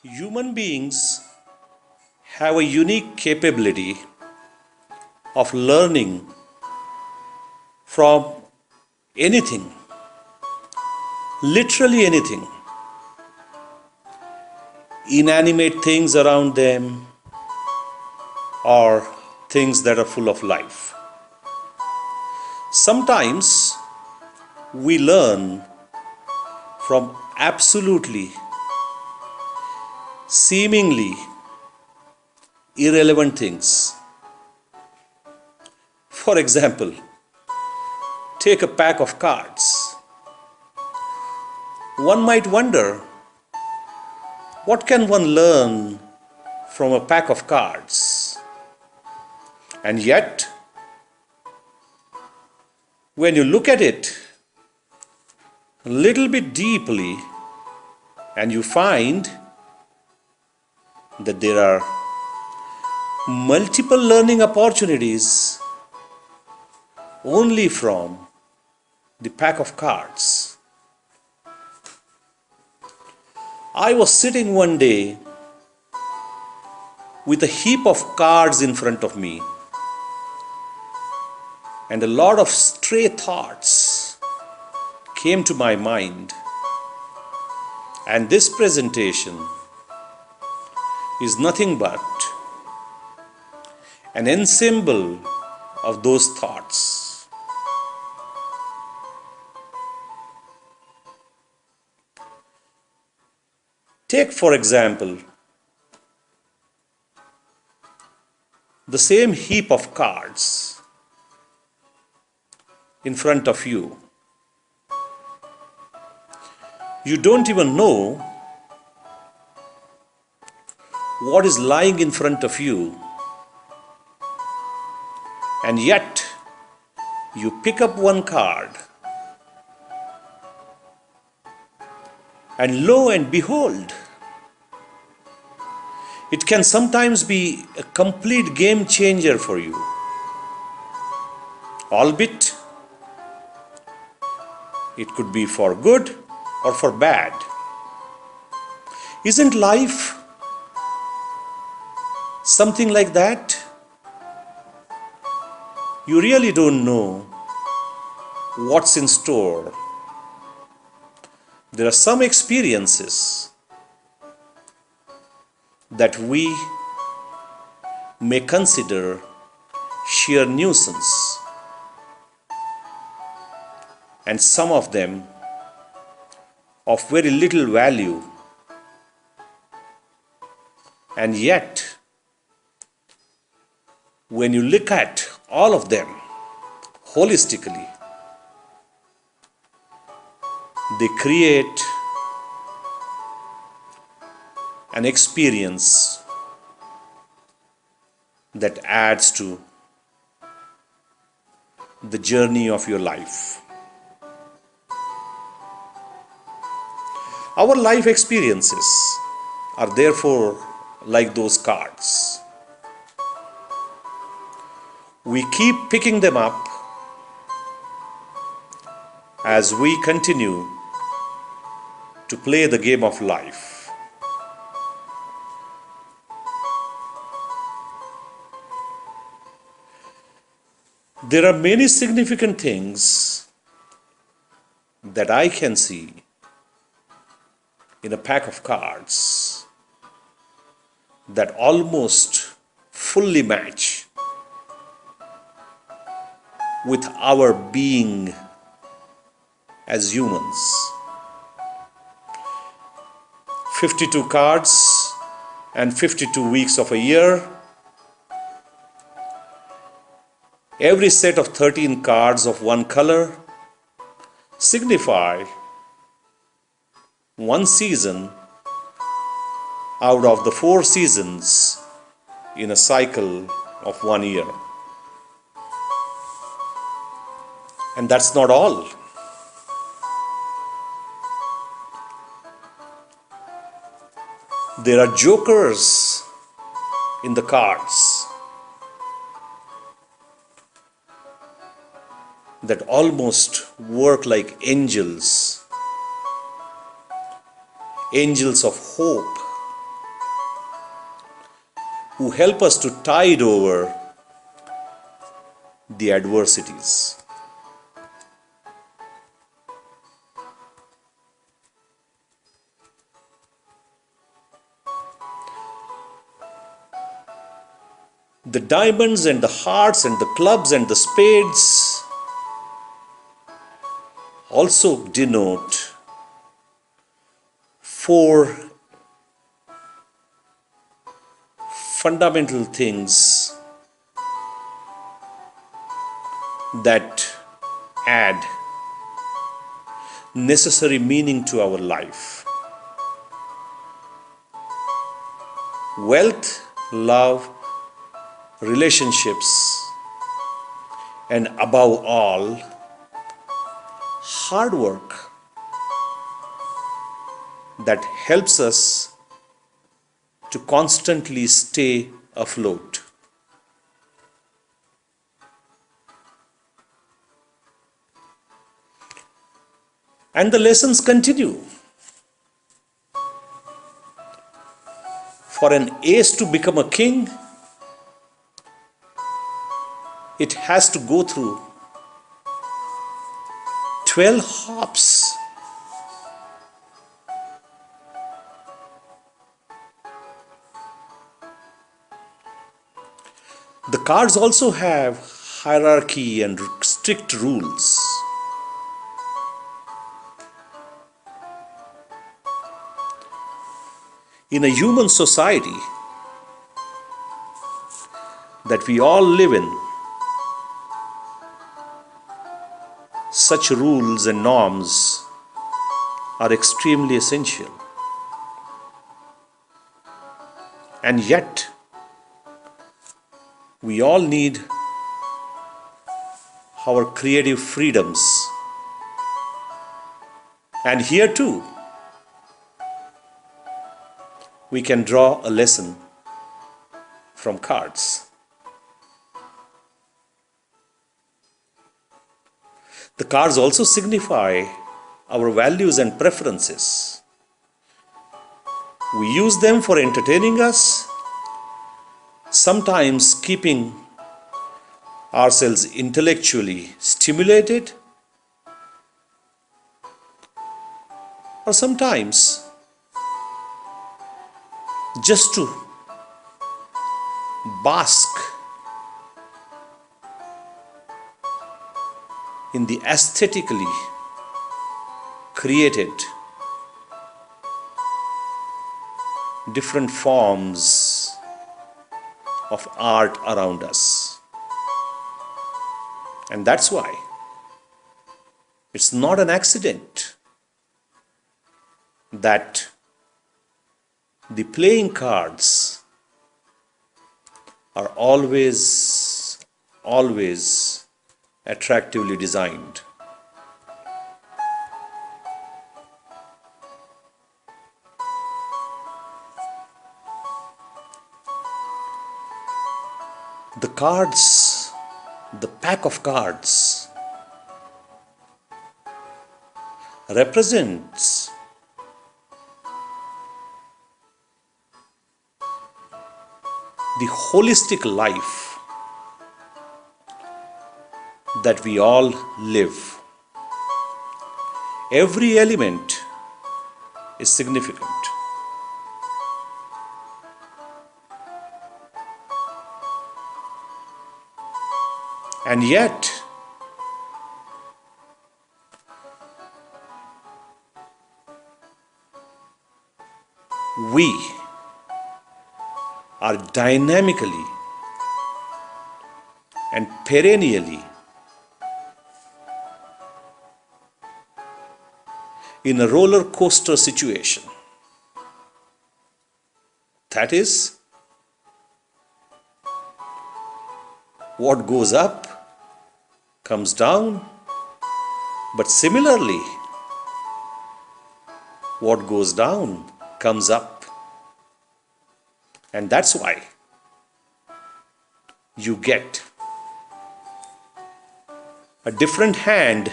Human beings have a unique capability of learning from anything, literally anything, inanimate things around them or things that are full of life. Sometimes we learn from absolutely, seemingly irrelevant things. For example, take a pack of cards. One might wonder, what can one learn from a pack of cards? And yet, when you look at it a little bit deeply, and you find that there are multiple learning opportunities only from the pack of cards. I was sitting one day with a heap of cards in front of me and a lot of stray thoughts came to my mind, and this presentation is nothing but an ensemble of those thoughts. Take, for example, the same heap of cards in front of you. You don't even know what is lying in front of you, and yet you pick up one card, and lo and behold, it can sometimes be a complete game changer for you, albeit it could be for good or for bad. Isn't life something like that? You really don't know what's in store. There are some experiences that we may consider sheer nuisance, and some of them of very little value, and yet when you look at all of them holistically, they create an experience that adds to the journey of your life. Our life experiences are therefore like those cards. We keep picking them up as we continue to play the game of life. There are many significant things that I can see in a pack of cards that almost fully match with our being as humans. 52 cards and 52 weeks of a year. Every set of 13 cards of one color signify one season out of the 4 seasons in a cycle of 1 year. And that's not all. There are jokers in the cards that almost work like angels, angels of hope, who help us to tide over the adversities. The diamonds and the hearts and the clubs and the spades also denote four fundamental things that add necessary meaning to our life: wealth, love, relationships, and above all, hard work that helps us to constantly stay afloat. And the lessons continue. For an ace to become a king, it has to go through 12 hops. The cards also have hierarchy and strict rules. In a human society that we all live in, such rules and norms are extremely essential. And yet, we all need our creative freedoms. And here too, we can draw a lesson from cards. The cards also signify our values and preferences. We use them for entertaining us, sometimes keeping ourselves intellectually stimulated, or sometimes just to bask in the aesthetically created different forms of art around us. And that's why it's not an accident that the playing cards are always attractively designed. The cards, the pack of cards, represents the holistic life that we all live. Every element is significant. And yet, we are dynamically and perennially in a roller coaster situation. That is, what goes up comes down, but similarly, what goes down comes up. And that's why you get a different hand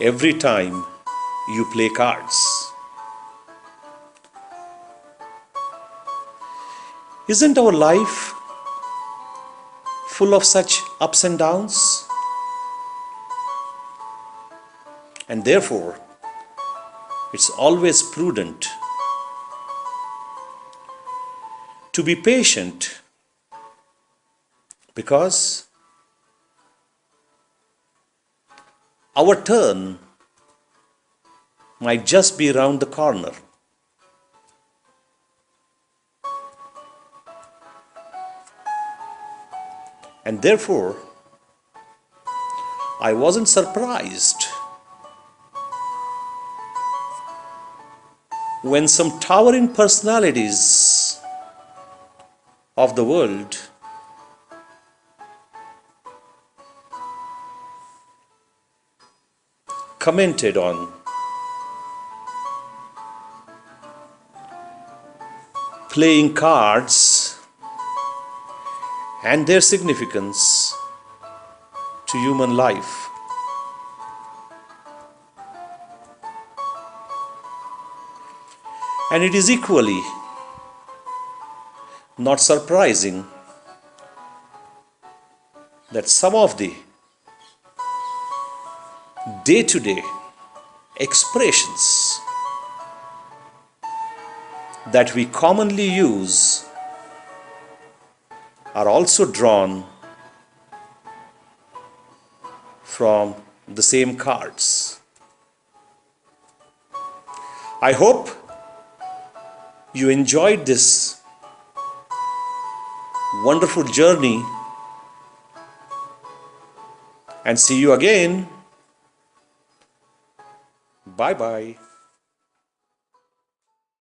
every time you play cards. Isn't our life full of such ups and downs? And therefore, it's always prudent to be patient, because our turn might just be around the corner. And therefore, I wasn't surprised when some towering personalities of the world commented on playing cards and their significance to human life. And it is equally not surprising that some of the day-to-day expressions that we commonly use are also drawn from the same cards. I hope you enjoyed this wonderful journey, and see you again. Bye bye.